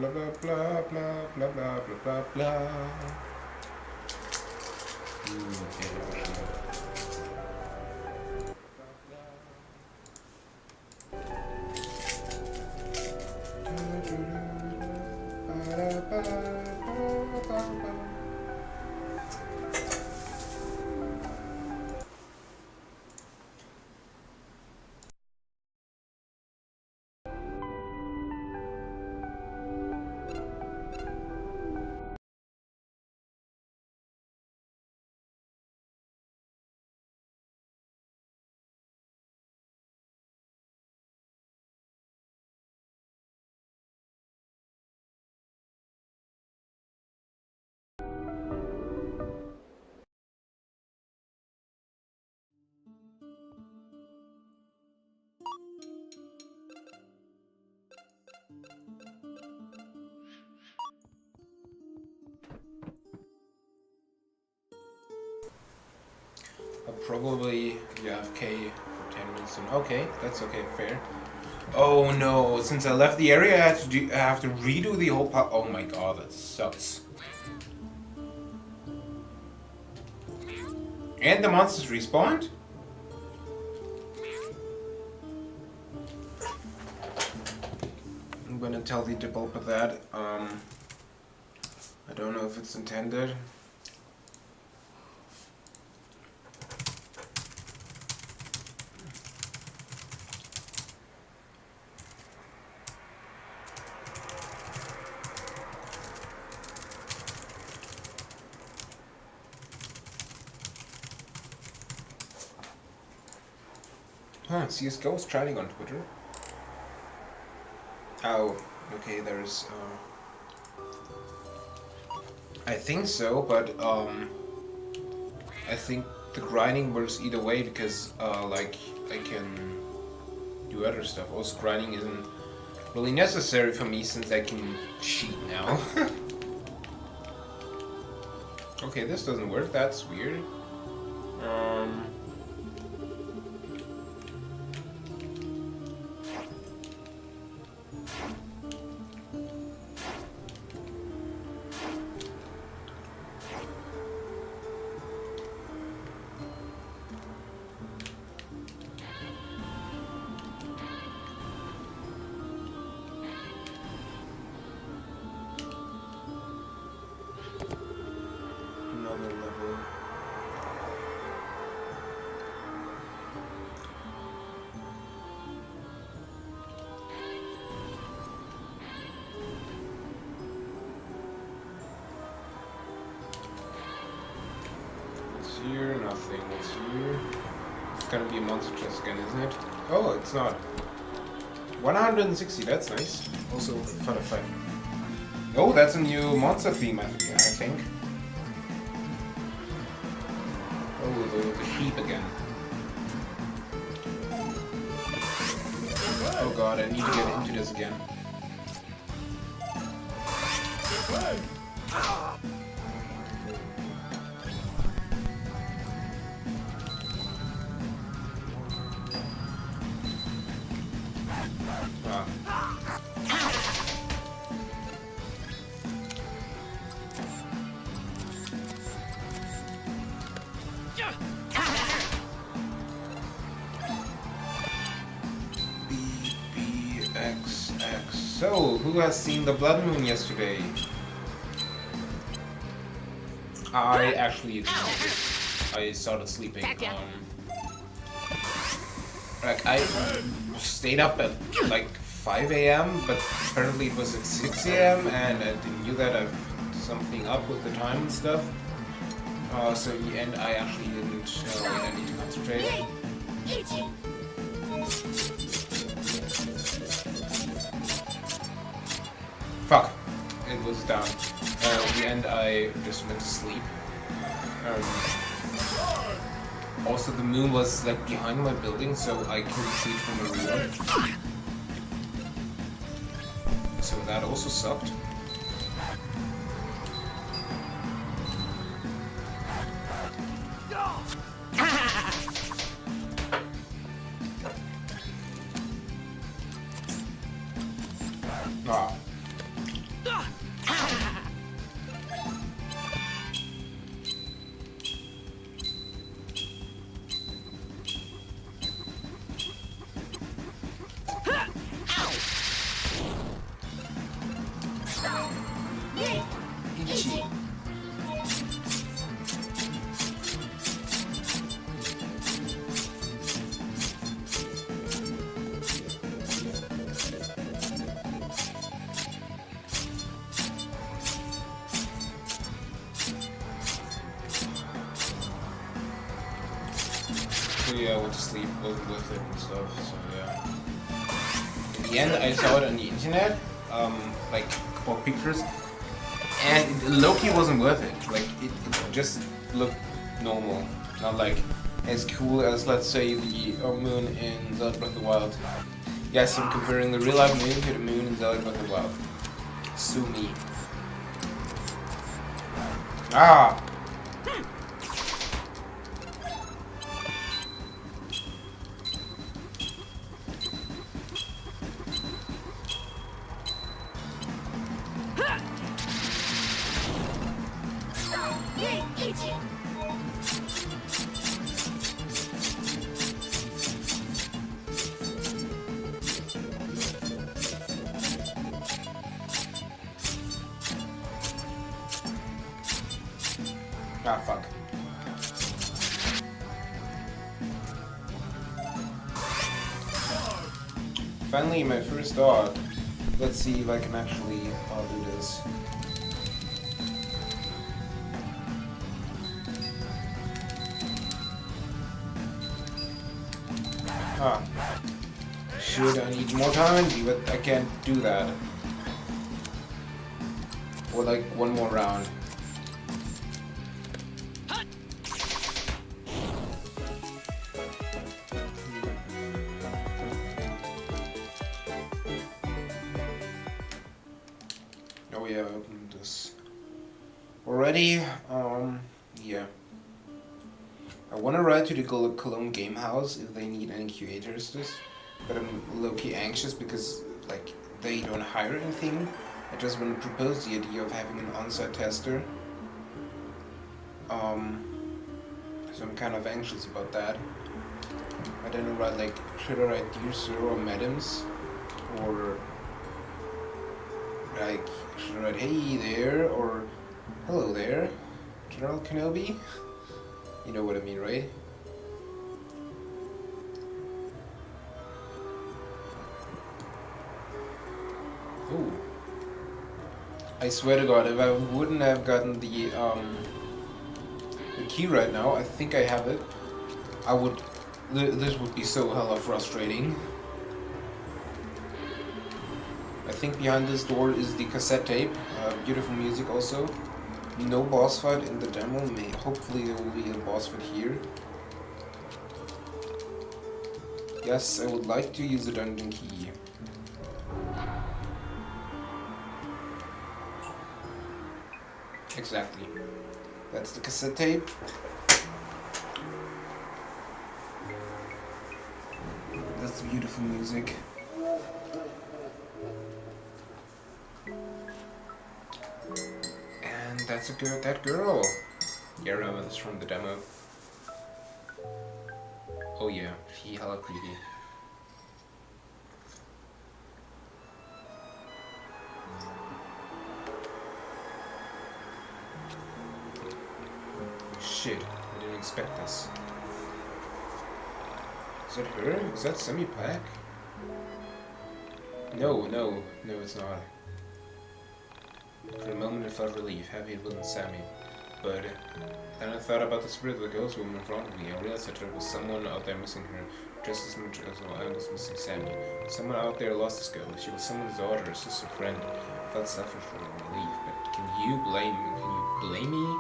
blah blah blah blah blah blah blah blah blah. Okay. I'll probably AFK for 10 minutes soon. Okay, that's okay, fair. Oh no, since I left the area I have to redo the whole part. Oh my god, that sucks. And the monsters respawned? I'm gonna tell the developer that. I don't know if it's intended. Huh, CSGO is trending on Twitter. Oh, okay, there's, I think so, but, I think the grinding works either way because, like, I can do other stuff. Also, grinding isn't really necessary for me since I can cheat now. Okay, this doesn't work, that's weird. Here, nothing. What's here? It's gonna be a monster chest again, isn't it? Oh, it's not. 160, that's nice. Also, fun of fun. Oh, that's a new monster theme, I think. Oh, the sheep again. Oh god, I need to get into this again. BBXX. So, who has seen the blood moon yesterday? I actually didn't. I started sleeping. Like I stayed up at like 5 a.m. but apparently it was at 6 a.m. and I knew that I've something up with the time and stuff. So in the end, I actually didn't. I need to concentrate. Fuck! It was down. In the end, I just went to sleep. Also, the moon was like behind my building, so I couldn't see it from a room. So that also sucked. Ah. Itchy. So yeah, I went to sleep, wasn't with it and stuff, so yeah. In the end, I saw it on the internet, like a couple of pictures, and low-key wasn't worth it. Like, it just looked normal, not like as cool as, let's say, the moon in Zelda Breath of the Wild. Yes, I'm comparing the real-life moon to the moon in Zelda Breath of the Wild. Sue me. Ah! Ah, fuck. Finally, my first dog. Let's see if I can actually do this. Ah. Should I need more time? But I can't do that. Or like one more round. Oh yeah, I opened this already. Yeah. I want to write to the Cologne Game House if they need any curators, but I'm low-key anxious because like they don't hire anything. I just want to propose the idea of having an on-site tester. So I'm kind of anxious about that. I don't know, right? Like, should I write Dear Sir or Madams, or like should I write Hey there or Hello there, General Kenobi? You know what I mean, right? Ooh. I swear to God, if I wouldn't have gotten the key right now, I think I have it, I would... this would be so hella frustrating. I think behind this door is the cassette tape. Beautiful music also. No boss fight in the demo. Hopefully there will be a boss fight here. Yes, I would like to use the dungeon key. Exactly. That's the cassette tape. That's the beautiful music. And that's that girl. Yeah, remember this from the demo. Oh yeah, she hella creepy. Shit, I didn't expect this. Is that her? Is that Semi-Pack? No, it's not. For a moment I felt relief, happy it wasn't Sammy. But then I thought about the spirit of the ghost woman in front of me. I realized that there was someone out there missing her, just as much as I was missing Sammy. Someone out there lost this girl. She was someone's daughter, a sister, friend. I felt selfish for relief, but can you blame me?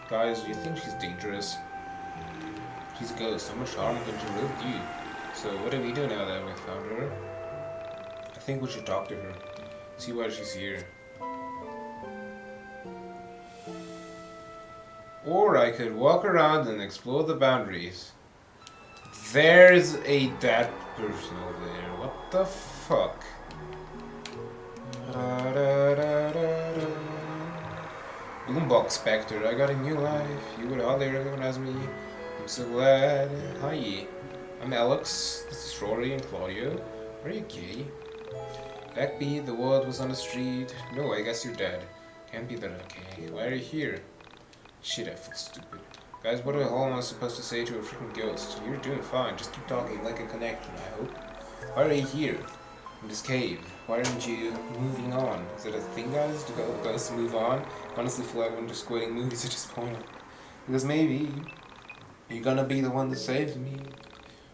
Guys, do you think she's dangerous? She's a ghost. How much harm can she really do? So what do we do now that we found her? I think we should talk to her. See why she's here. Or I could walk around and explore the boundaries. There's a dead person over there. What the fuck? Boombox Spectre, I got a new life. You would hardly recognize me. I'm so glad. Hi, I'm Alex. This is Rory and Claudio. Are you gay? Backbeat, the word was on the street. No, I guess you're dead. Can't be that okay. Why are you here? Shit, I feel stupid. Guys, what the hell am I supposed to say to a freaking ghost? You're doing fine, just keep talking like a connection, I hope. Why are you here? In this cave. Why aren't you moving on? Is it a thing, guys? Do ghosts move on? Honestly, feel like I'm just quoting movies at this point. Because maybe you're gonna be the one that saves me.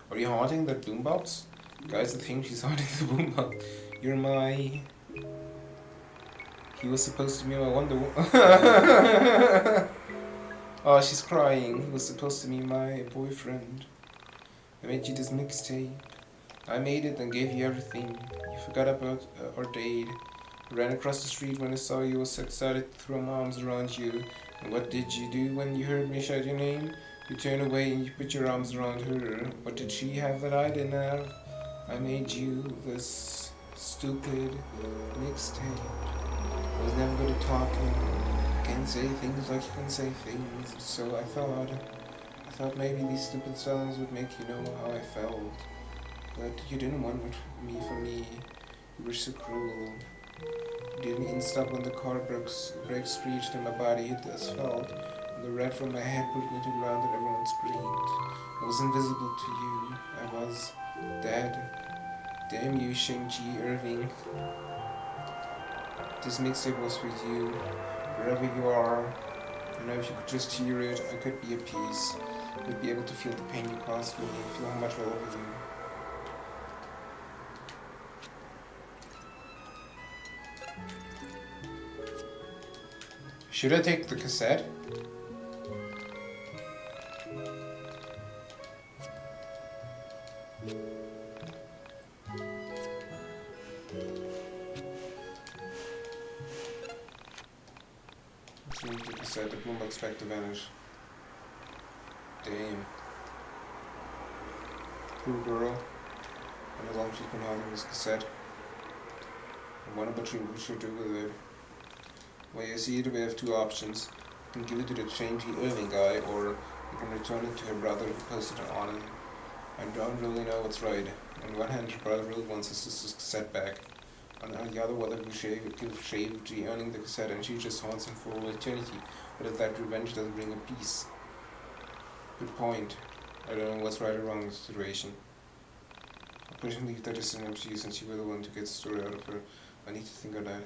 Are you haunting that boombox? Guys, I think she's haunting the boombox. You're my... He was supposed to be my Wonder Woman. Oh, she's crying. He was supposed to be my boyfriend. I made you this mixtape. I made it and gave you everything. You forgot about our date. I ran across the street when I saw you. I was so excited to throw my arms around you. And what did you do when you heard me shout your name? You turned away and you put your arms around her. What did she have that I didn't have? I made you this stupid mixtape. I was never good at talking. Can't say things like you can say things. So I thought maybe these stupid songs would make you know how I felt. But you didn't want me for me. You were so cruel. You didn't even stop when the car brakes screeched and my body hit the asphalt. And the red from my head put me to the ground and everyone screamed. I was invisible to you. I was dead. Damn you, Shang-Chi Irving. This mixtape was for you. Wherever you are. I know if you could just hear it, I could be at peace. I would be able to feel the pain you caused me, feel how much I love you. Should I take the cassette? Let's move the cassette. The boom expect to vanish. Damn. Poor girl. And how long she's been holding this cassette. I wonder what she should do with it. Well, you see, we have two options. You can give it to the Shang-Chi Irving guy, or you can return it to her brother who posted it on it. I don't really know what's right. On one hand, her brother really wants his sister's cassette back. On the other, whether we give Shang-Chi owning the cassette and she just haunts him for all eternity. But if that revenge doesn't bring her peace. Good point. I don't know what's right or wrong in this situation. I'll push and leave that decision up to you since you were the one to get the story out of her. I need to think on that.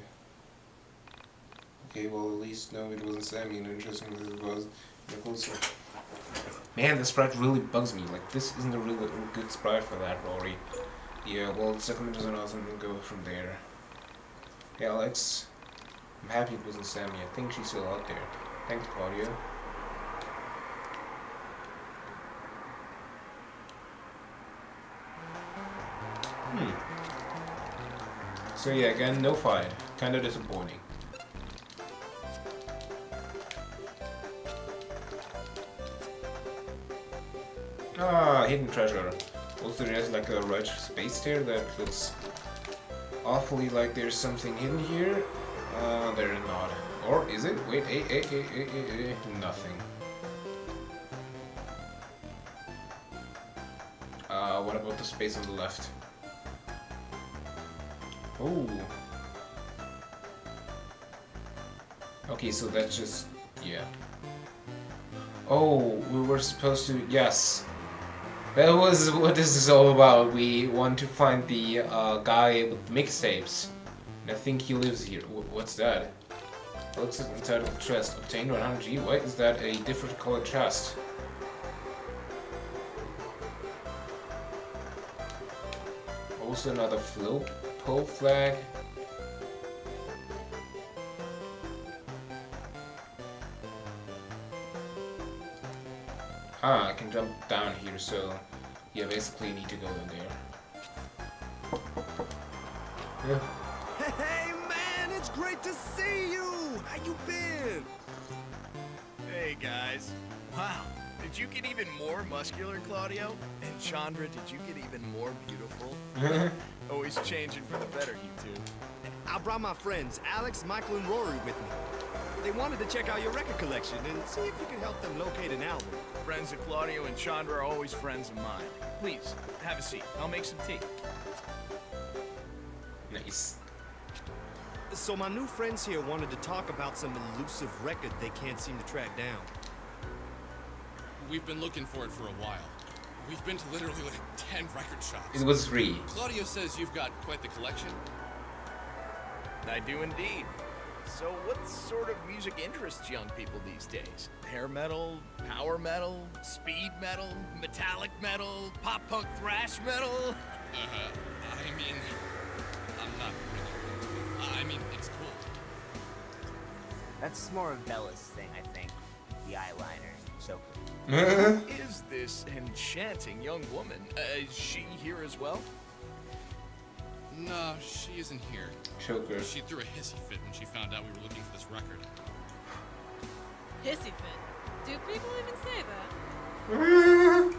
Okay, well, at least no, it wasn't Sammy, and interesting as it was. Man, this sprite really bugs me. Like, this isn't a really good sprite for that, Rory. Yeah, well, the second is an awesome, we'll go from there. Hey, Alex. I'm happy it wasn't Sammy. I think she's still out there. Thanks, Claudia. So yeah, again, no fight. Kinda disappointing. Ah, hidden treasure. Also there's like a red space there that looks awfully like there's something hidden here. There not. Or is it? Wait, nothing. What about the space on the left? Oh. Okay, so that's just, yeah. Oh, we were supposed to, yes. That was what this is all about. We want to find the guy with mixtapes. And I think he lives here. What's that? Looks inside of the chest. Obtained 100G. Why is that a different colored chest? Also another pole flag. Ah, I can jump down here, so yeah, basically I need to go in there. Yeah. Hey man, it's great to see you! How you been? Hey guys. Wow, did you get even more muscular, Claudio? And Chandra, did you get even more beautiful? Always changing for the better, you two. I brought my friends, Alex, Michael, and Rory with me. They wanted to check out your record collection and see if you could help them locate an album. Friends of Claudio and Chandra are always friends of mine. Please, have a seat. I'll make some tea. Nice. So my new friends here wanted to talk about some elusive record they can't seem to track down. We've been looking for it for a while. We've been to literally like 10 record shops. It was free. Claudio says you've got quite the collection. I do indeed. So what sort of music interests young people these days? Hair metal, power metal, speed metal, metallic metal, pop punk thrash metal? I mean, I'm not really. I mean, it's cool. That's more of Bella's thing, I think. The eyeliner, choker. Who is this enchanting young woman? Is she here as well? No, she isn't here. Choker. She threw a hissy fit when she found out we were looking for this record. Hissy fit. Do people even say that?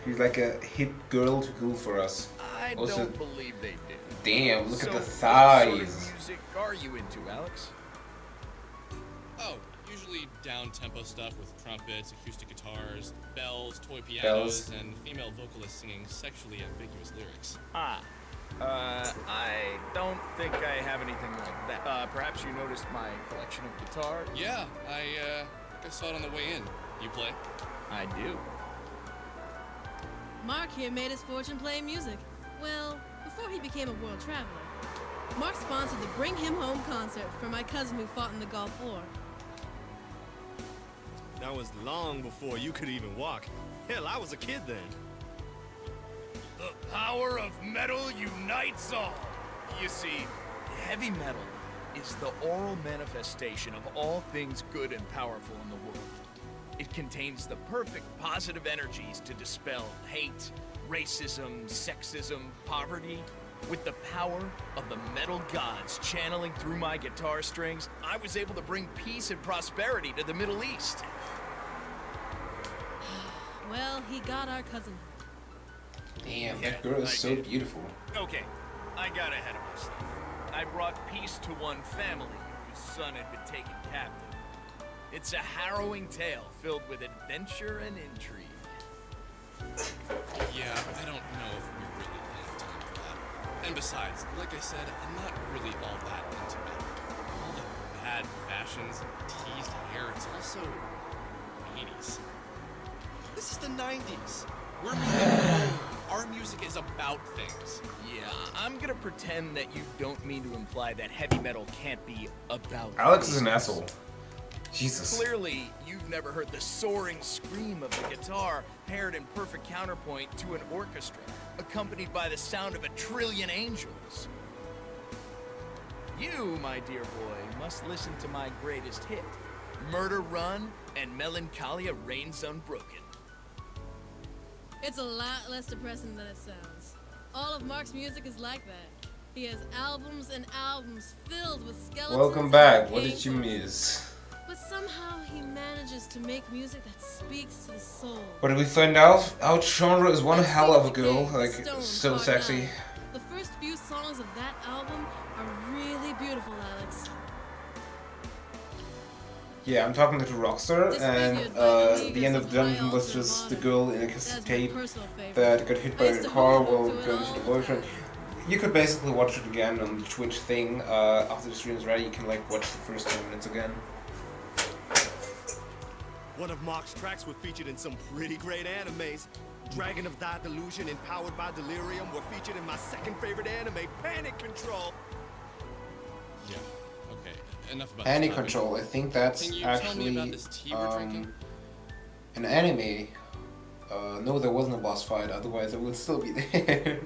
She's like a hip girl to cool for us. I Also- don't believe they do. Damn, look at the What thighs. sort of music are you into, Alex? Oh, usually down-tempo stuff with trumpets, acoustic guitars, bells, toy pianos, Bells. and female vocalists singing sexually ambiguous lyrics. I don't think I have anything like that. Perhaps you noticed my collection of guitars? Yeah, I saw it on the way in. You play? I do. Mark here made his fortune playing music. Well, before he became a world traveler. Mark sponsored the Bring Him Home concert for my cousin who fought in the Gulf War. That was long before you could even walk. Hell, I was a kid then. The power of metal unites all. You see, heavy metal is the oral manifestation of all things good and powerful in the world. It contains the perfect positive energies to dispel hate, racism, sexism, poverty. With the power of the metal gods channeling through my guitar strings, I was able to bring peace and prosperity to the Middle East. Well, he got our cousin. Damn, Yeah, that girl is I so did. beautiful. Okay, I got ahead of myself. I brought peace to one family whose son had been taken captive. It's a harrowing tale filled with adventure and intrigue. Yeah, I don't know if we really have time for that. And besides, like I said, I'm not really all that into it. All the bad fashions, teased hair, it's also 80s. This is the 90s. We're music. Our music is about things. Yeah, I'm gonna pretend that you don't mean to imply that heavy metal can't be about Alex is an things. asshole. Jesus. Clearly, you've never heard the soaring scream of the guitar paired in perfect counterpoint to an orchestra, accompanied by the sound of 1,000,000,000,000 angels. You, my dear boy, must listen to my greatest hit, Murder Run and Melancholia Reigns Unbroken. It's a lot less depressing than it sounds. All of Mark's music is like that. He has albums and albums filled with skeletons. Welcome and back. What decaying did you corpses. miss? But somehow he manages to make music that speaks to the soul. What did we find out? Our genre is one And hell of a Decay, girl. Like, Stone, so Part sexy. 9. The first few songs of that album are really beautiful, Alex. Yeah, I'm talking to Rockstar, and Disfigured by the the end of the leaders dungeon of was high just altar the girl in a That's cassette my tape personal favorite. that got hit by I used a to car hold on while to it going all to the the boyfriend. time. You could basically watch it again on the Twitch thing. After the stream is ready, you can like watch the first 10 minutes again. One of Mark's tracks were featured in some pretty great animes. Dragon of Thy Delusion and Powered by Delirium were featured in my second favorite anime, Panic Control. Yeah, okay. Enough about Panic this topic. Control, I think that's Can you tell actually me about this tea we're drinking? an anime. No, there wasn't a boss fight, otherwise it would still be there.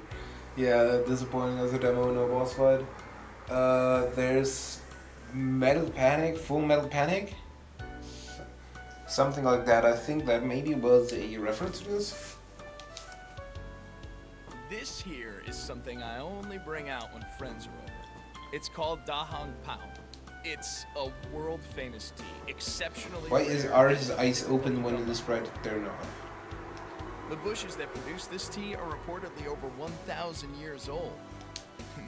Yeah, disappointing as a demo, no boss fight. There's Metal Panic, Full Metal Panic? Something like that. I think that maybe was a reference to this. This here is something I only bring out when friends are over. It's called Da Hong Pao. It's a world-famous tea, exceptionally Why is rare. Art's eyes open when it is right there now? The bushes that produce this tea are reportedly over 1,000 years old.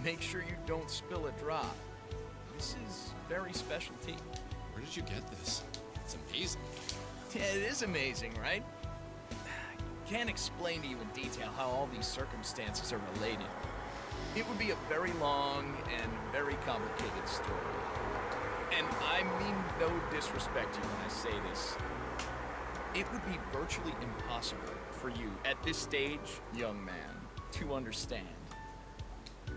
Make sure you don't spill a drop. This is very special tea. Where did you get this? It's amazing. Yeah, it is amazing, right? Can't explain to you in detail how all these circumstances are related. It would be a very long and very complicated story. And I mean no disrespect to you when I say this. It would be virtually impossible for you at this stage, young man, to understand.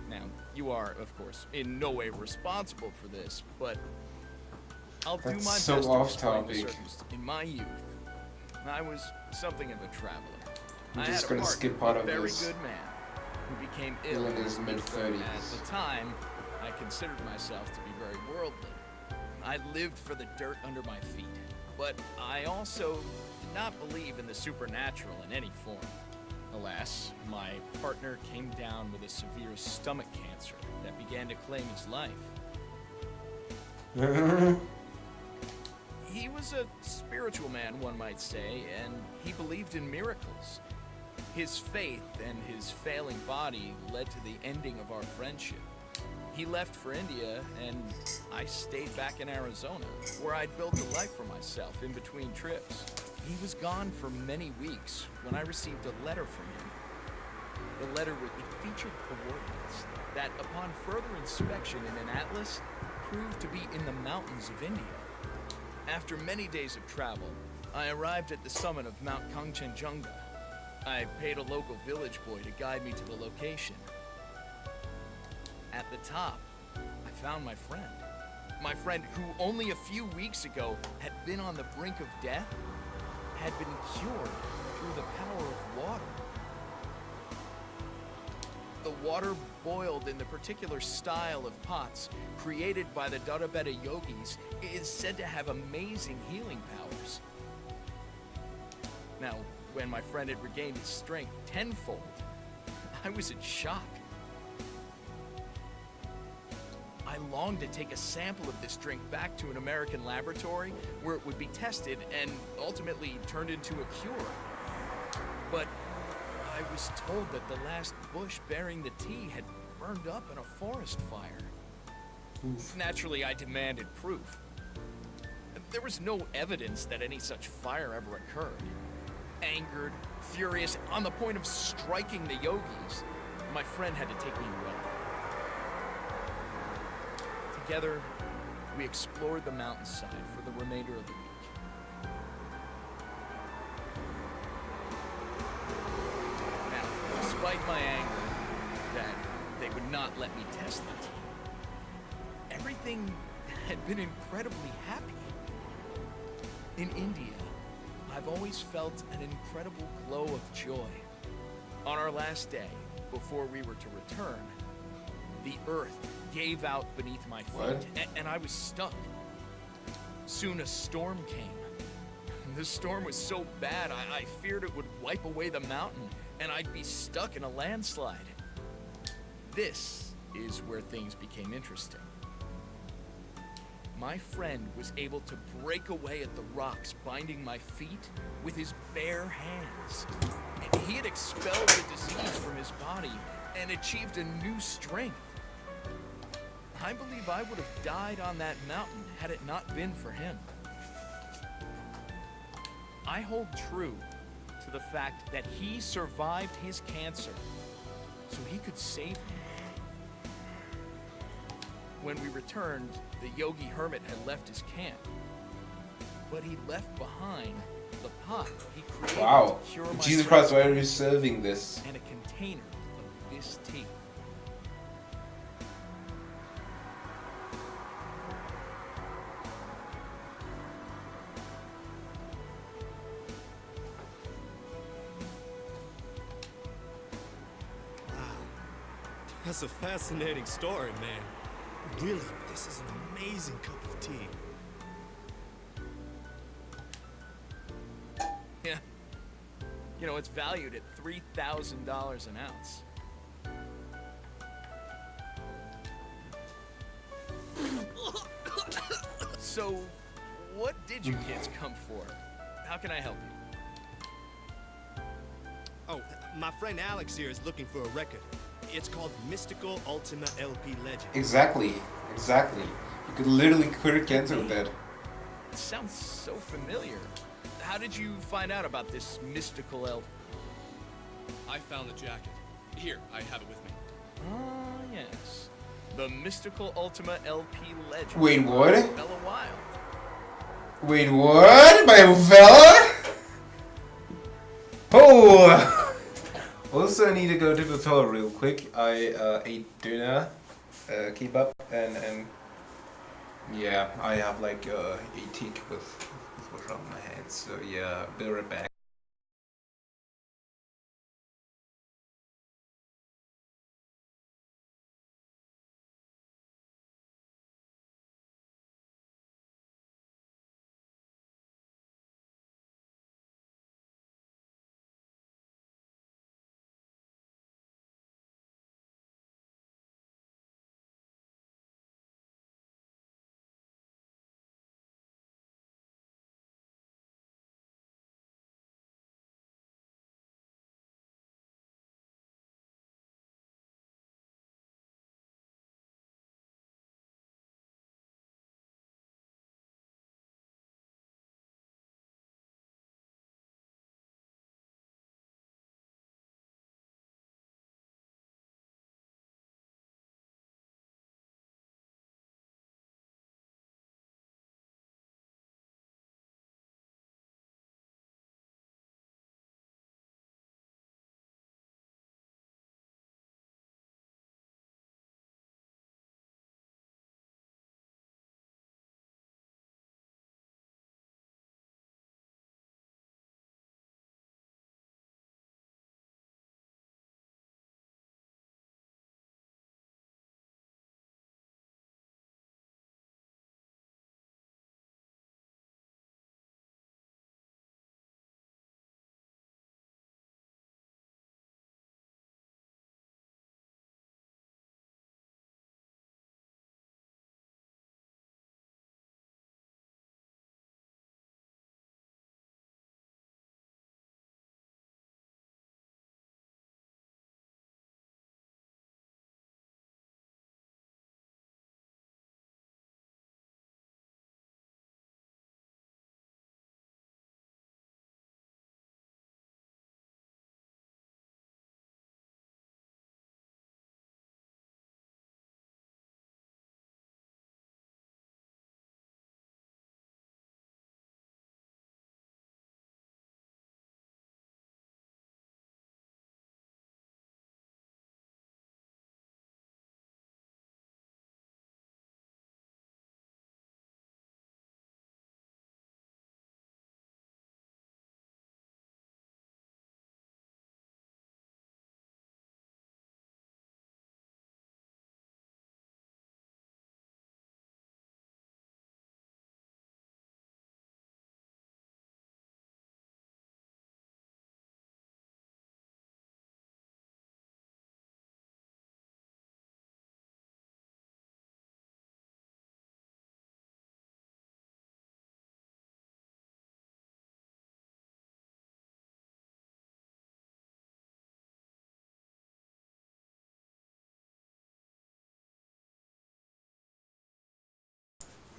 Now, you are, of course, in no way responsible for this, but I'll do my That's best so to off explain the topic. circumstance. In my youth, I was something of a traveler. I'm I just had a gonna partner, skip part a of very this. good man who became Still ill in his At mid-30s. the time, I considered myself to be very worldly. I lived for the dirt under my feet, but I also did not believe in the supernatural in any form. Alas, my partner came down with a severe stomach cancer that began to claim his life. He was a spiritual man, one might say, and he believed in miracles. His faith and his failing body led to the ending of our friendship. He left for India, and I stayed back in Arizona, where I'd built a life for myself in between trips. He was gone for many weeks when I received a letter from him. The letter featured coordinates that, upon further inspection in an atlas, proved to be in the mountains of India. After many days of travel, I arrived at the summit of Mount Kangchenjunga. I paid a local village boy to guide me to the location. At the top, I found my friend. My friend who only a few weeks ago had been on the brink of death, had been cured through the power of water. The water boiled in the particular style of pots created by the Dharabeta yogis is said to have amazing healing powers. Now, when my friend had regained his strength tenfold, I was in shock. I longed to take a sample of this drink back to an American laboratory where it would be tested and ultimately turned into a cure. But I was told that the last bush bearing the tea had burned up in a forest fire. Naturally, I demanded proof. There was no evidence that any such fire ever occurred. Angered, furious, on the point of striking the yogis, my friend had to take me away. Together, we explored the mountainside for the remainder of the week. Now, despite my anger that they would not let me test the tea, everything had been incredibly happy. In India, I've always felt an incredible glow of joy. On our last day, before we were to return, the earth gave out beneath my feet, and I was stuck. Soon a storm came. The storm was so bad, I feared it would wipe away the mountain, and I'd be stuck in a landslide. This is where things became interesting. My friend was able to break away at the rocks binding my feet with his bare hands. He had expelled the disease from his body and achieved a new strength. I believe I would have died on that mountain had it not been for him. I hold true to the fact that he survived his cancer so he could save me. When we returned, the yogi hermit had left his camp, but he left behind the pot he created Wow. to cure my Jesus throat Christ, why are you serving this? and a container of this tea. That's a fascinating story, man. Really, this is an amazing cup of tea. Yeah. You know, it's valued at $3,000 an ounce. So, what did you kids come for? How can I help you? Oh, my friend Alex here is looking for a record. It's called Mystical Ultima LP Legend. Exactly. You could literally cure cancer with that. It sounds so familiar. How did you find out about this mystical elf? I found the jacket. Here, I have it with me. Ah, yes. The Mystical Ultima LP Legend. Wait, what? Bella Wild. Wait, what? My fella? Oh! Also, I need to go to the toilet real quick. I ate dinner, kebab, and yeah, I have like a tick with water on my hands. So yeah, be right back.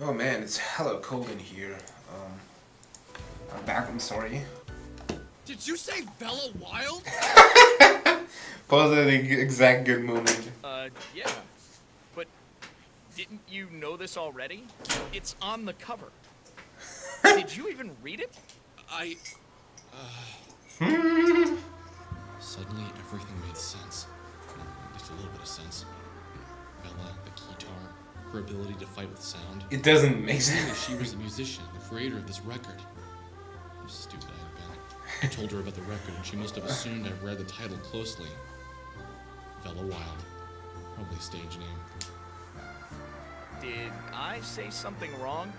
Oh man, it's hella cold in here. I'm back. I'm sorry. Did you say Bella Wild? Pause at the exact good moment. Yeah. But didn't you know this already? It's on the cover. Did you even read it? Suddenly, everything made sense. At least a little bit of sense. Bella, the guitar, her ability to fight with sound. It doesn't make Maybe sense. she was the musician, the creator of this record. How stupid I have been. I told her about the record, and she must have assumed I read the title closely. Bella Wild. Probably stage name. Did I say something wrong?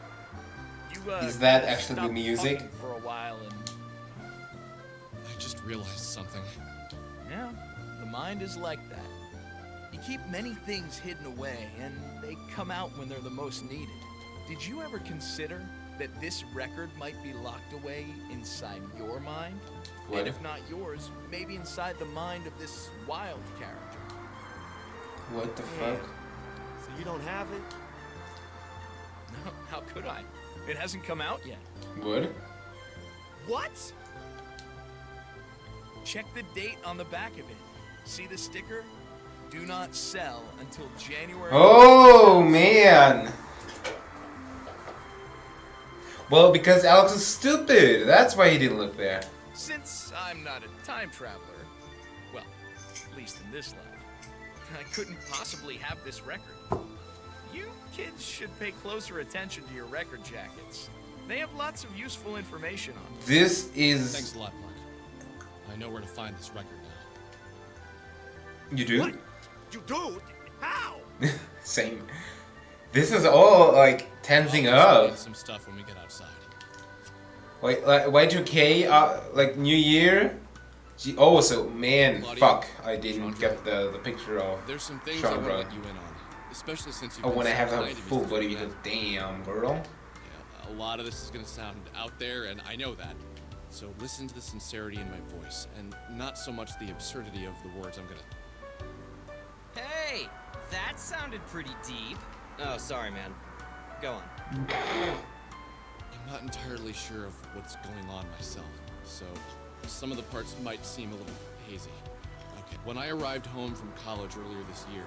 You, Is that actually the stopped music? talking for a while and... I just realized something. Yeah, the mind is like that. You keep many things hidden away, and they come out when they're the most needed. Did you ever consider that this record might be locked away inside your mind? What? And if not yours, maybe inside the mind of this Wild character. What the Yeah. fuck? So you don't have it? No, how could I? It hasn't come out yet. What? What? Check the date on the back of it. See the sticker? do not sell until January. Oh man. Well, because Alex is stupid. That's why he didn't look there. Since I'm not a time traveler, well, at least in this life, I couldn't possibly have this record. You kids should pay closer attention to your record jackets. They have lots of useful information on them. This is. Thanks a lot, Mark. I know where to find this record now. You do? What? You do? How? Same. This is all like tensing I'll up. explain some stuff when we get outside. Wait, like Y2K, like New Year. Oh, so man, Claudia, fuck! I didn't Chandra. get the picture of. There's some things I want to Chandra. let you in on, especially since you've Oh, been when I so have kind a to me full since body we because met. damn, girl. Yeah, a lot of this is gonna sound out there, and I know that. So listen to the sincerity in my voice, and not so much the absurdity of the words I'm gonna. Hey, that sounded pretty deep. Oh, sorry, man. Go on. I'm not entirely sure of what's going on myself, so some of the parts might seem a little hazy. Okay, when I arrived home from college earlier this year,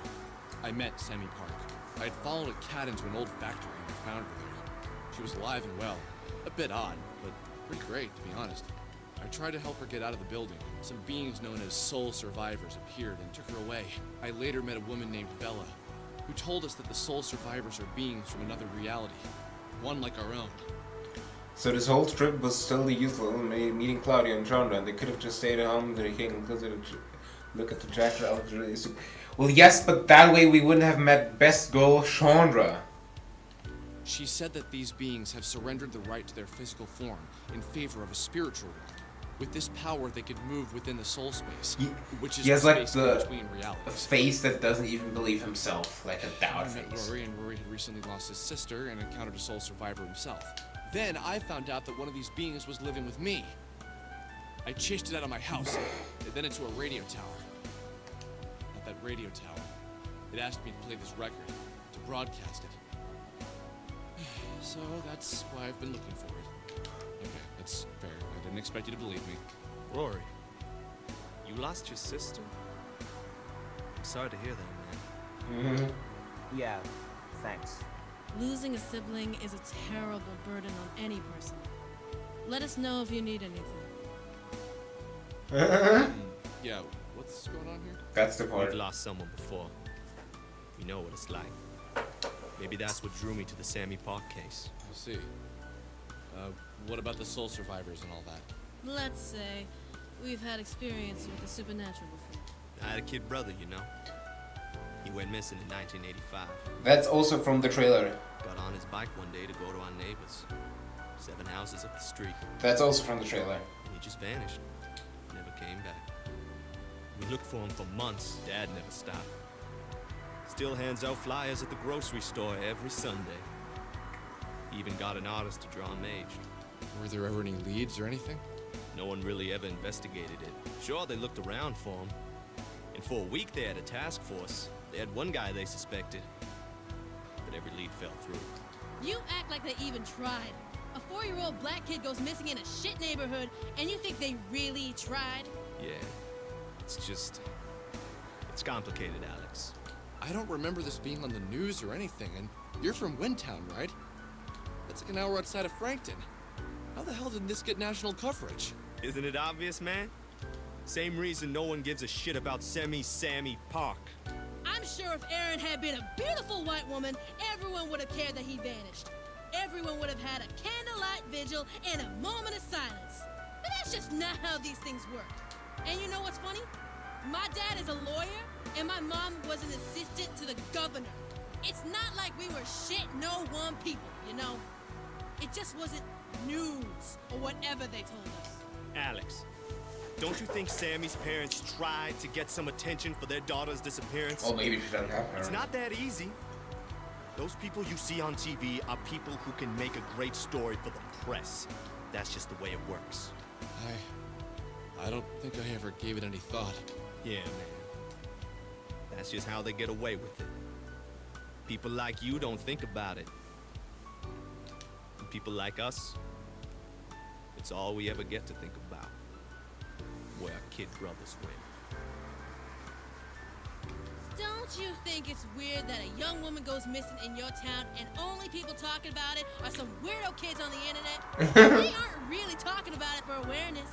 I met Sammy Park. I had followed a cat into an old factory and I found her there. She was alive and well. A bit odd, but pretty great, to be honest. I tried to help her get out of the building. Some beings known as soul survivors appeared and took her away. I later met a woman named Bella, who told us that the soul survivors are beings from another reality, one like our own. So this whole trip was totally useful. Meeting Claudia and Chandra, and they could have just stayed at home. They can look at the jacket. Well, yes, but that way we wouldn't have met best girl Chandra. She said that these beings have surrendered the right to their physical form in favor of a spiritual one. With this power, they could move within the soul space, which is He has the like space the in between a realities. face that doesn't even believe himself, like a doubt I met face. Rory, and Rory had recently lost his sister and encountered a soul survivor himself. Then I found out that one of these beings was living with me. I chased it out of my house, and then into a radio tower. At that radio tower, it asked me to play this record, to broadcast it. So that's why I've been looking for it. Okay, that's fair. I didn't expect you to believe me. Rory, you lost your sister? I'm sorry to hear that, man. Yeah, thanks. Losing a sibling is a terrible burden on any person. Let us know if you need anything. Yeah, what's going on here? That's the part. We've lost someone before. We know what it's like. Maybe that's what drew me to the Sammy Park case. I see. What about the soul survivors and all that? Let's say we've had experience with the supernatural before. I had a kid brother, you know. He went missing in 1985. That's also from the trailer. Got on his bike one day to go to our neighbors. 7 houses up the street. That's also from the trailer. He just vanished. Never came back. We looked for him for months. Dad never stopped. Still hands out flyers at the grocery store every Sunday. He even got an artist to draw him aged. Were there ever any leads or anything? No one really ever investigated it. Sure, they looked around for him. And for a week they had a task force. They had one guy they suspected. But every lead fell through. You act like they even tried. A 4-year-old black kid goes missing in a shit neighborhood, and you think they really tried? Yeah. It's complicated, Alex. I don't remember this being on the news or anything, and you're from Windtown, right? That's like an hour outside of Frankton. How the hell did this get national coverage? Isn't it obvious, man? Same reason no one gives a shit about Sammy Park. I'm sure if Aaron had been a beautiful white woman, everyone would have cared that he vanished. Everyone would have had a candlelight vigil and a moment of silence. But that's just not how these things work. And you know what's funny? My dad is a lawyer, and my mom was an assistant to the governor. It's not like we were shit no one people, you know? It just wasn't news, or whatever they told us. Alex, don't you think Sammy's parents tried to get some attention for their daughter's disappearance? Well, maybe she doesn't have It's her. not that easy. Those people you see on TV are people who can make a great story for the press. That's just the way it works. I don't think I ever gave it any thought. Yeah, man. That's just how they get away with it. People like you don't think about it. And people like us, it's all we ever get to think about. Where our kid brothers went. Don't you think it's weird that a young woman goes missing in your town and only people talking about it are some weirdo kids on the internet? They aren't really talking about it for awareness.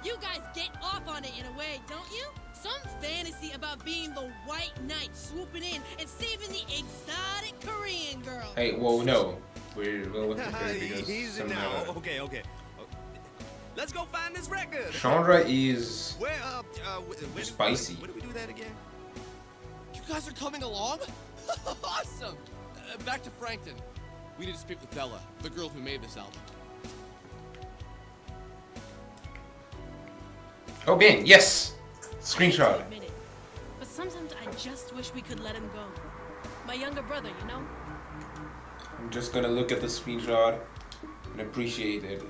You guys get off on it in a way, don't you? Some fantasy about being the white knight swooping in and saving the exotic Korean girl. Hey, whoa, no. We'll look at her because Easy some now. Okay. Let's go find this record. genre is Where, spicy. Where do we do that again? You guys are coming along? Awesome! Back to Frankton. We need to speak with Bella, the girl who made this album. Oh, Ben, yes! Screenshot. Admit it, but sometimes I just wish we could let him go. My younger brother, you know? I'm just gonna look at the screenshot and appreciate it.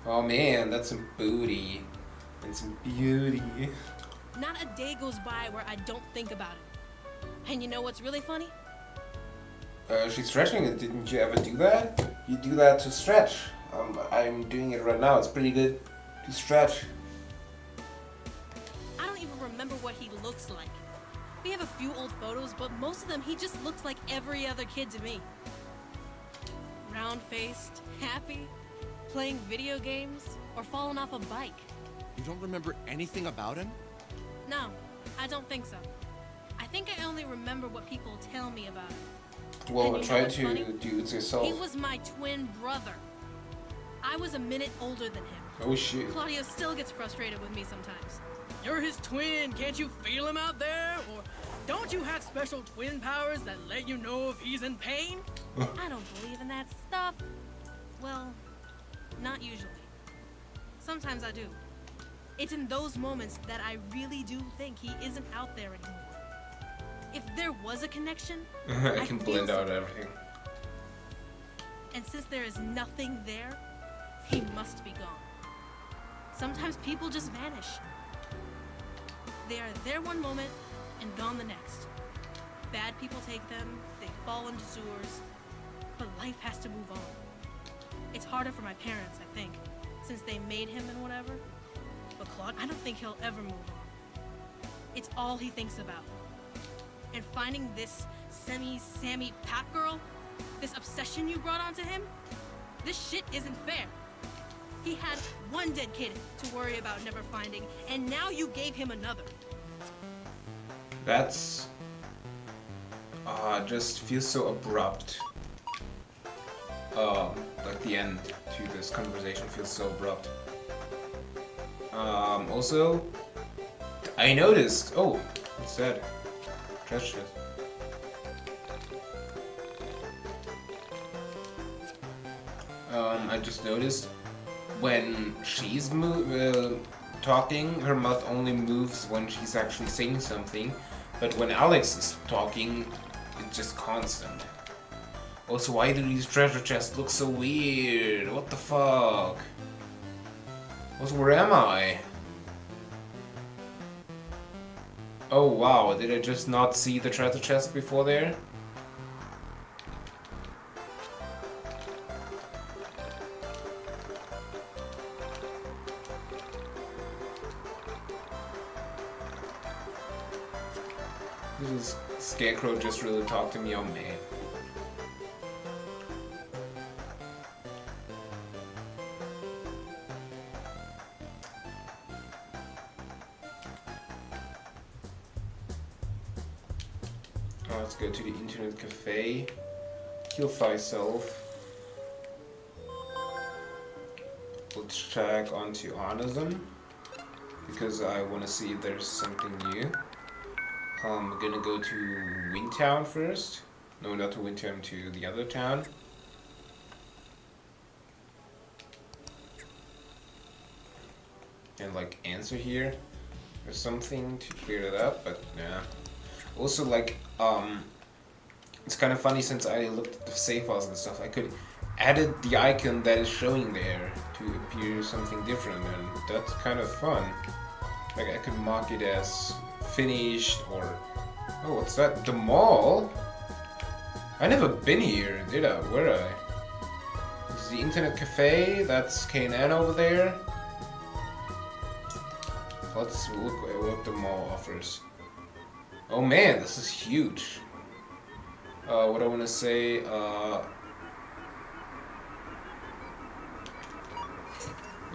Oh man, that's some booty. And some beauty. Not a day goes by where I don't think about him. And you know what's really funny? She's stretching it. Didn't you ever do that? You do that to stretch. I'm doing it right now. It's pretty good to stretch. I don't even remember what he looks like. We have a few old photos, but most of them he just looks like every other kid to me. Round-faced, happy, playing video games, or falling off a bike. You don't remember anything about him? No, I don't think so. I think I only remember what people tell me about him. Well, And you try know what's to funny? do it yourself. He was my twin brother. I was a minute older than him. Oh shit. Claudio still gets frustrated with me sometimes. You're his twin, can't you feel him out there? Or don't you have special twin powers that let you know if he's in pain? I don't believe in that stuff. Well, not usually. Sometimes I do. It's in those moments that I really do think he isn't out there anymore. If there was a connection, I can feel blend out something. everything. And since there is nothing there, he must be gone. Sometimes people just vanish. They are there one moment and gone the next. Bad people take them, they fall into sewers, but life has to move on. It's harder for my parents, I think, since they made him and whatever. But Claude, I don't think he'll ever move on. It's all he thinks about. And finding this Sammy Pap girl, this obsession you brought onto him, this shit isn't fair. He had one dead kid to worry about never finding, and now you gave him another. That's just feels so abrupt. Like the end to this conversation feels so abrupt. Also, I noticed. Oh, what's that? Trash chest. I just noticed when she's talking, her mouth only moves when she's actually saying something, but when Alex is talking, it's just constant. Also, why do these treasure chests look so weird? What the fuck? Also, where am I? Oh wow, did I just not see the treasure chest before there? This Scarecrow just really talked to me, oh man. Let's go to the internet cafe. Kill thyself. Let's check onto Arneson because I want to see if there's something new. I'm gonna go to Windtown first. No, not to Windtown, to the other town. And like answer here or something to clear it up, but yeah. Also, like, it's kind of funny since I looked at the save files and stuff, I could edit the icon that is showing there to appear something different, and that's kind of fun. Like, I could mark it as finished, or... Oh, what's that? The mall? I never been here, did I? Where I? This is the internet cafe, that's K&N over there. Let's look at what the mall offers. Oh man, this is huge. What I want to say, let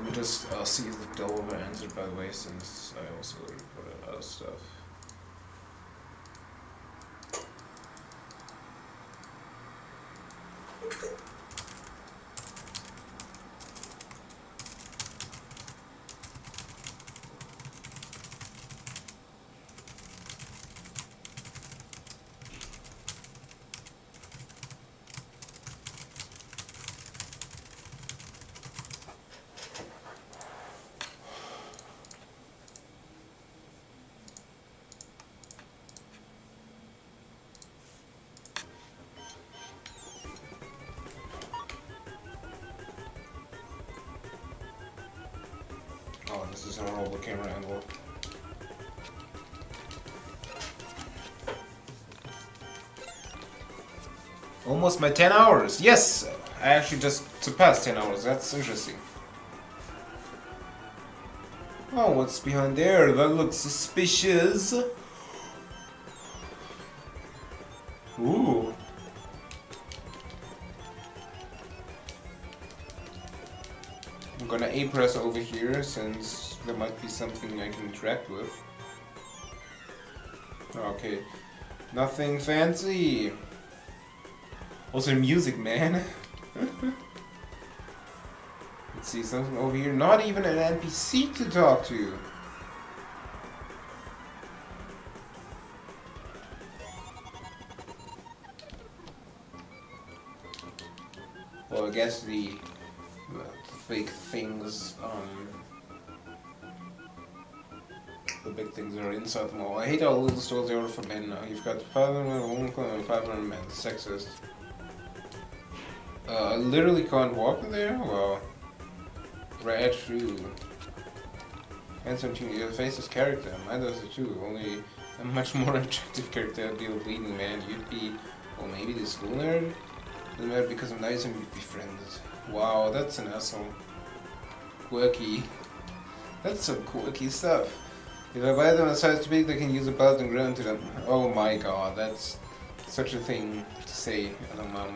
me just see if the Delver answered, by the way, since I also put out stuff. Oh, this is an horrible camera angle. Almost my 10 hours! Yes! I actually just surpassed 10 hours, that's interesting. Oh, what's behind there? That looks suspicious. Ooh. I'm gonna A-press over here since there might be something I can interact with. Okay. Nothing fancy. Also music, man. Let's see, something over here. Not even an NPC to talk to. Well, I guess the big things, the big things are inside the mall. I hate all little stores they are for men now. You've got 500 men, sexist. I literally can't walk in there? Wow. Red shoe. Handsome too. Your face is character. Mine does it too. Only a much more attractive character would be a bleeding man. You'd be, well, maybe the school nerd? Doesn't matter because I'm nice and we'd be friends. Wow, that's an asshole. Quirky. That's some quirky stuff. If I buy them a size too big, they can use a belt and grow into them. Oh my god, that's such a thing to say.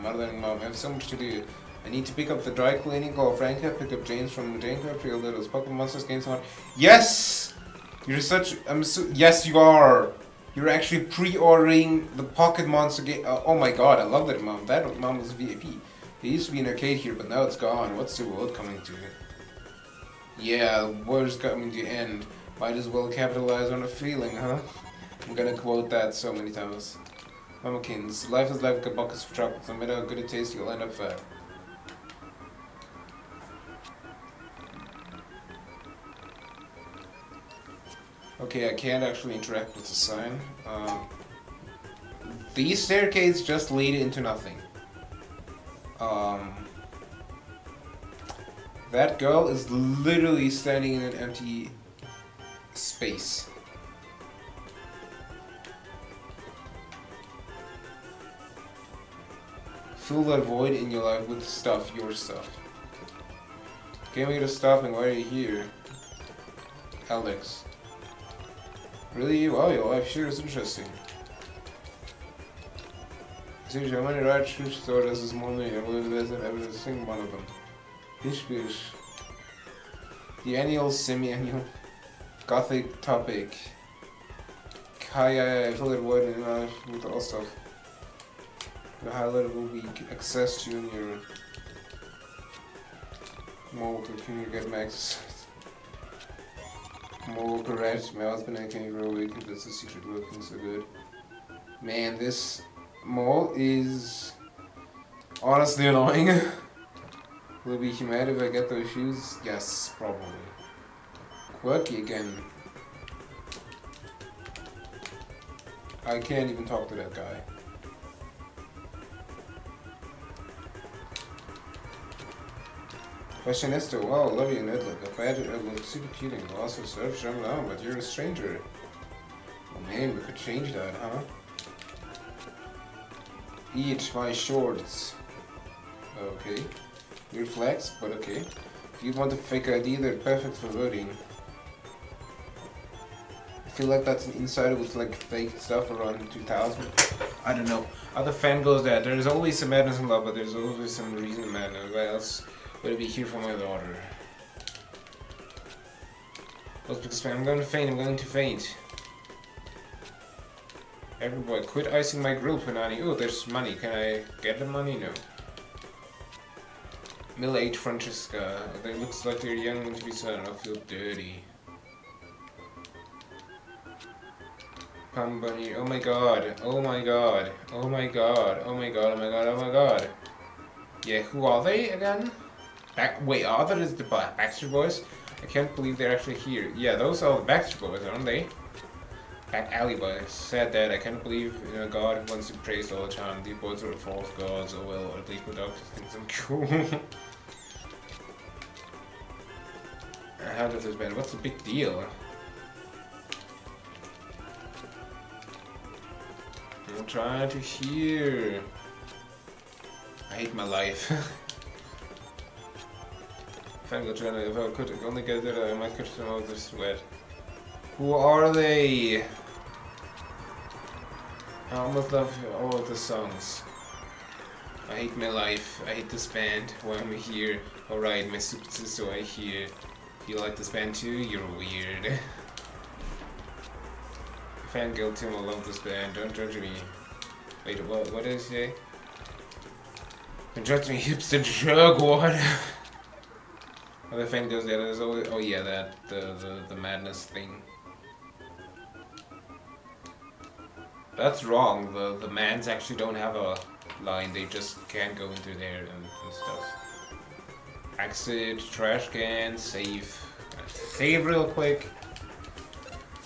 Mother and mom, I have so much to do. I need to pick up the dry cleaning, call Franca, pick up James from Janka, pre-order those Pokemon Monsters games on. Yes! You're such. Yes, you are! You're actually pre-ordering the Pocket Monster game. Oh my god, I love that mom. That mom was VIP. There used to be an arcade here, but now it's gone. What's the world coming to? Yeah, the world's coming to end. Might as well capitalize on a feeling, huh? I'm gonna quote that so many times. Mammakins, life is like a bucket of chocolates. No matter how good it tastes, you'll end up fat. Okay, I can't actually interact with the sign. These staircases just lead into nothing. That girl is literally standing in an empty space. Fill that void in your life with stuff, your stuff. Came here to stop and why are you here? Alex. Really? Wow, your life sure is interesting. Seriously, how many right shoe store does this morning? I believe there's every single one of them. Bish bish. The annual, semi-annual, gothic topic. Kaya, I fill it void in life with all stuff. The highlight will be access to in your mobile. Can you get max? Mobile correct. My husband and can you grow weak. That's the secret looking so good. Man, this mall is honestly annoying. Will it be mad if I get those shoes? Yes, probably. Quirky again. I can't even talk to that guy. Fashionista, wow, love you in Italy. The badger looks super cute and also serves Shyamalan, but you're a stranger. Oh man, we could change that, huh? Eat my shorts. Okay. Weird flex, but okay. If you want a fake ID, they're perfect for voting. feel like that's an insider with like fake stuff around 2000. I don't know. Other fan goes that there's always some madness in love, but there's always some reason to madness. Why else would I be here for my daughter? Well, because I'm going to faint. I'm going to faint. Everybody, quit icing my grill, Panani. Oh, there's money. Can I get the money? No. Middle-aged Francesca. They looks like they're young to be so I don't feel dirty. Pum bunny. Oh my god. Oh my god. Oh my god. Oh my god. Oh my god. Oh my god. Yeah, who are they again? Wait, are that is the Baxter Boys? I can't believe they're actually here. Yeah, those are the Baxter Boys, aren't they? Back alley boys. Sad that I can't believe in a god who wants to be praised all the time. These boys are false gods. Oh well, at least my doctor thinks I'm cool. How does this band? What's the big deal? I'm trying to hear. I hate my life. If I could only get there, I might catch some of the sweat. Who are they? I almost love all of the songs. I hate my life. I hate this band. Why am I here? Alright, my super sister, I hear. You like this band too? You're weird. Fangirl Tim will love this band. Don't judge me. Wait, what did I say? Don't judge me, hipster jug. What? Other fangirls, yeah, there's always. Oh yeah, that the madness thing. That's wrong. The mans actually don't have a line. They just can't go into there and stuff. Exit, trash can, save. Save real quick.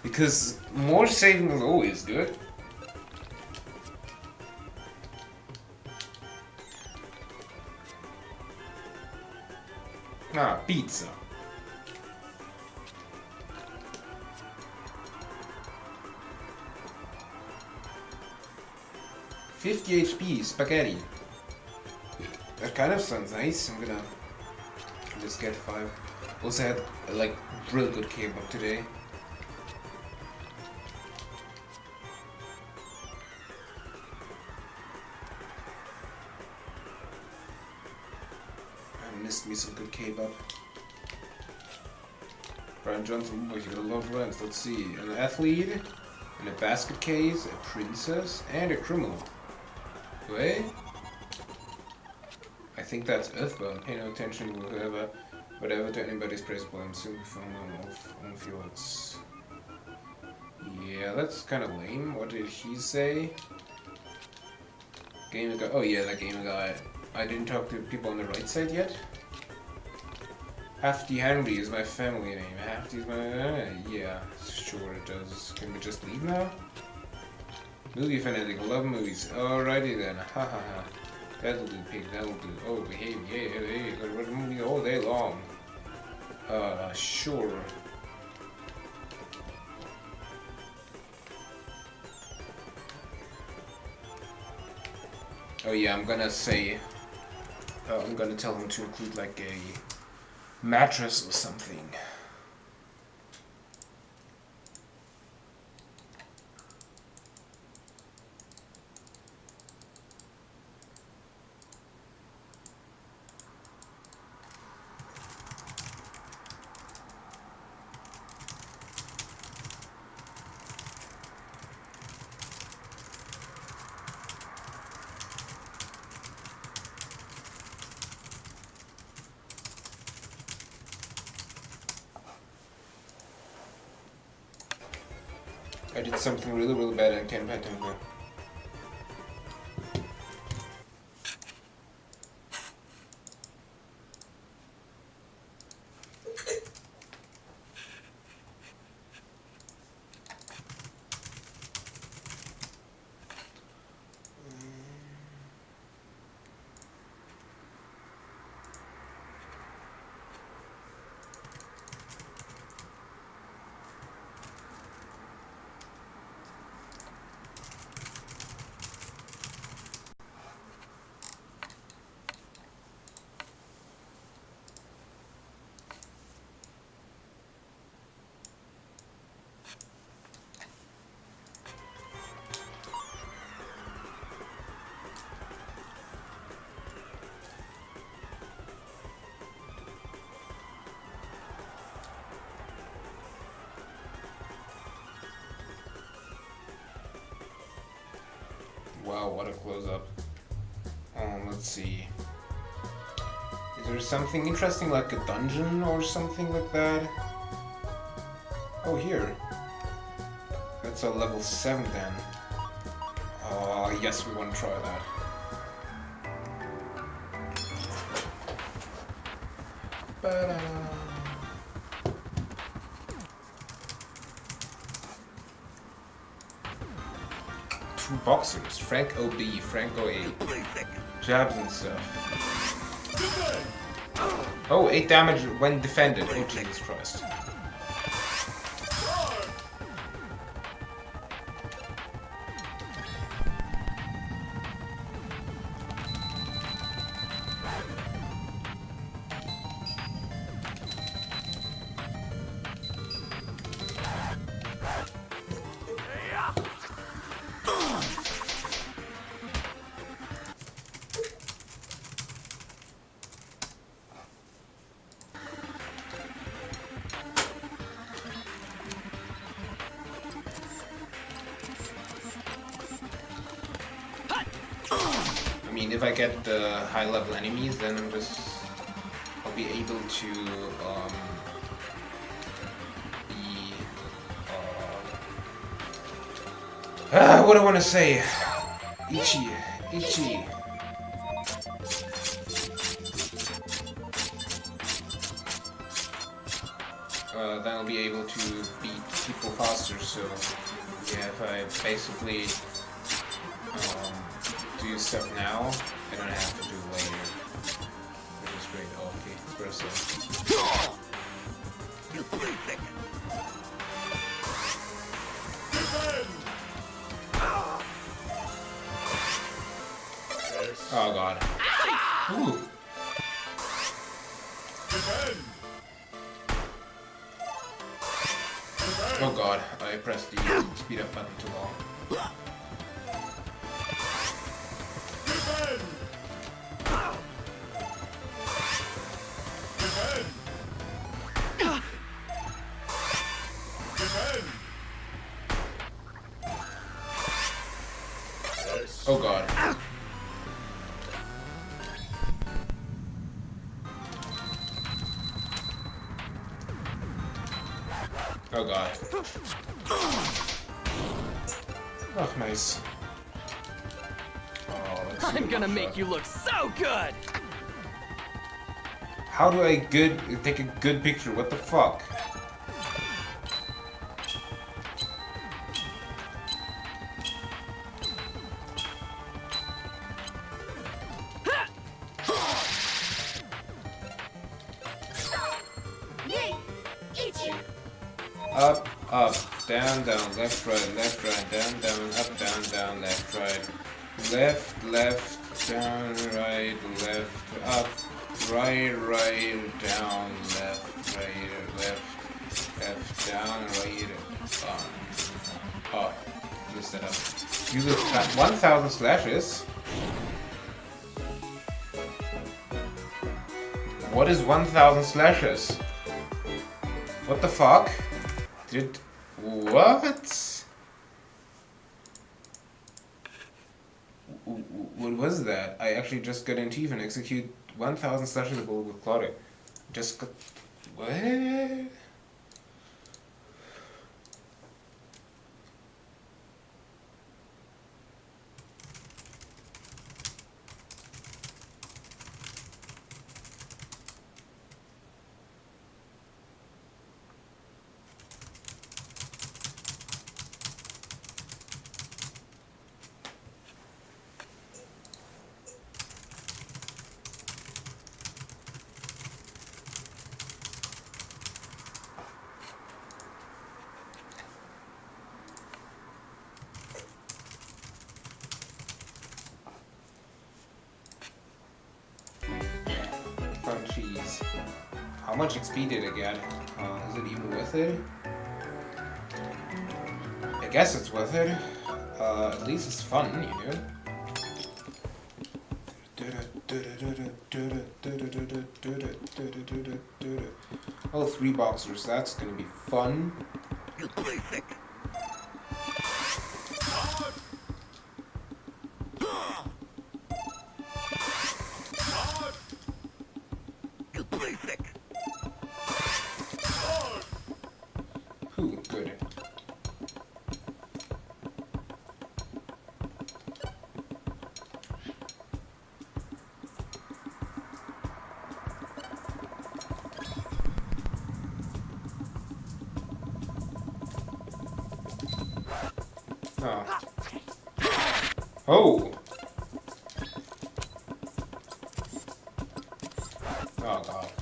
Because more saving is always good. Ah, pizza. 50 HP, spaghetti. That kind of sounds nice. I'm gonna just get 5. Also had like real good kebab today. I missed me some good kebab. Brian Johnson, oh, you got a lot of friends. Let's see. An athlete, and a basket case, a princess, and a criminal. Wait. I think that's Earthbound. Pay no attention to whatever to anybody's principle. I'm soon found on Felix. Yeah, that's kind of lame. What did he say? Gamer guy. Oh yeah, that gamer guy. I didn't talk to people on the right side yet. Hafty Henry is my family name. Hafty is my... yeah, sure it does. Can we just leave now? Movie fanatic, love movies. Alrighty then. Ha ha ha. That'll do, pig. That'll do. Oh, behave. Yeah, hey. Could watch a movie all day long. Sure. Oh yeah, I'm gonna say... I'm gonna tell him to include like a mattress or something. I did something really bad and can't pay attention. Wow, what a close-up. Let's see. Is there something interesting like a dungeon or something like that? Oh, here. That's a level 7 then. Oh, yes, we want to try that. Ba-da. 2 boxers, Frank OB, Frank OA. Jabs and stuff. Oh, 8 damage when defended. Oh, Jesus Christ. I mean, if I get the high level enemies, then I'll be able to what do I want to say? Ichi. Then I'll be able to beat people faster. So yeah, if I basically do stuff now, I don't have to do it later. Which is great. Oh, okay, first oh god. Ooh. Oh god, I pressed the speed up button too long. Oh god. Oh god. Oh, nice. Oh, I'm gonna make you look so good! How do I take a good picture? What the fuck? Up, up, down, down, left, right, down, down, up, down, left, right. Left, down, right, left, up, right, down, left, down, right, up. Use that up. Use it 1,000 slashes. What is 1,000 slashes? What the fuck? What? What was that? I actually just got into even execute 1,000 slashes with Claudia. Just got... What? Cheese. How much XP did I get? Is it even worth it? I guess it's worth it. At least it's fun, you know? Oh, 3 boxers. That's gonna be fun. Oh. Oh! Oh god.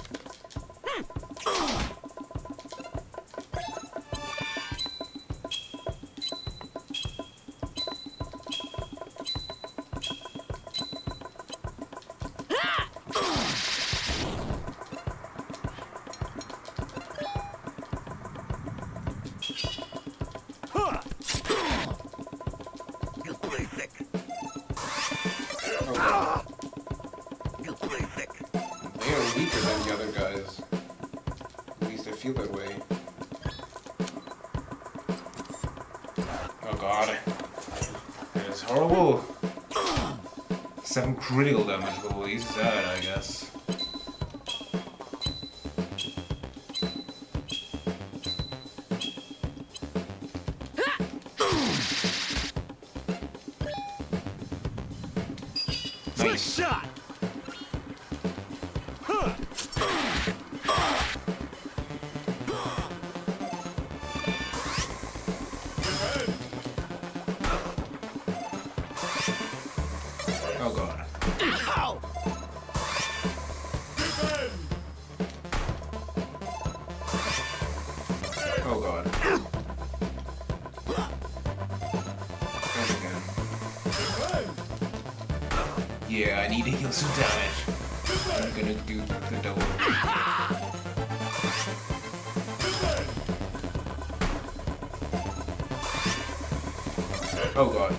They are weaker than the other guys. At least I feel that way. Oh god. That is horrible. 7 critical damage, but at least that, I guess. Nice. Shot! Oh god. Ow! Oh god. And again. Yeah, I need to heal some damage. I'm gonna do the double. Oh god.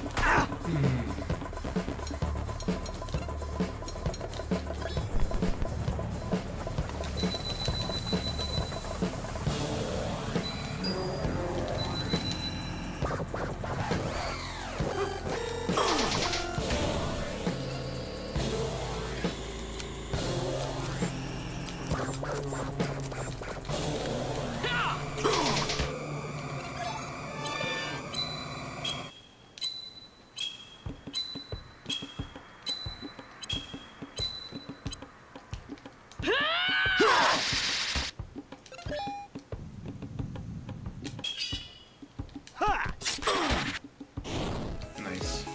Nice.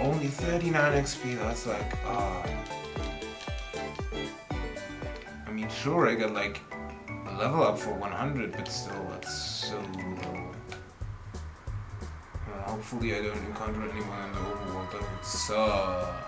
Only 39 XP, that's like, I mean, sure, I got like a level up for 100, but still, that's so low. Hopefully I don't encounter anyone in the overworld that would suck.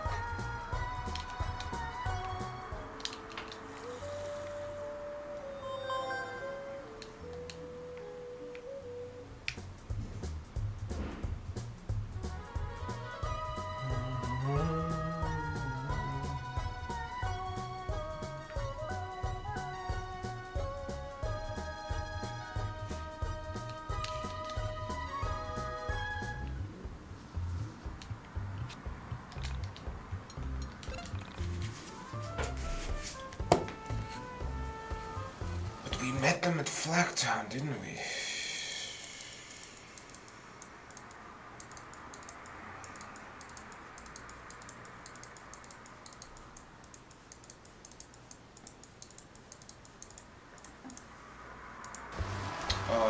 We met them at Flagtown, didn't we?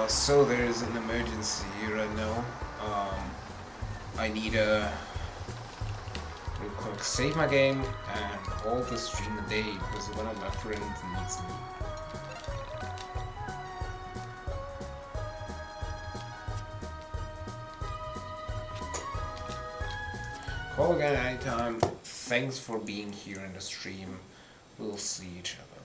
So there is an emergency right now. I need a real quick save my game and hold the stream a day because one of my friends needs me. Call again anytime. Thanks for being here in the stream. We'll see each other.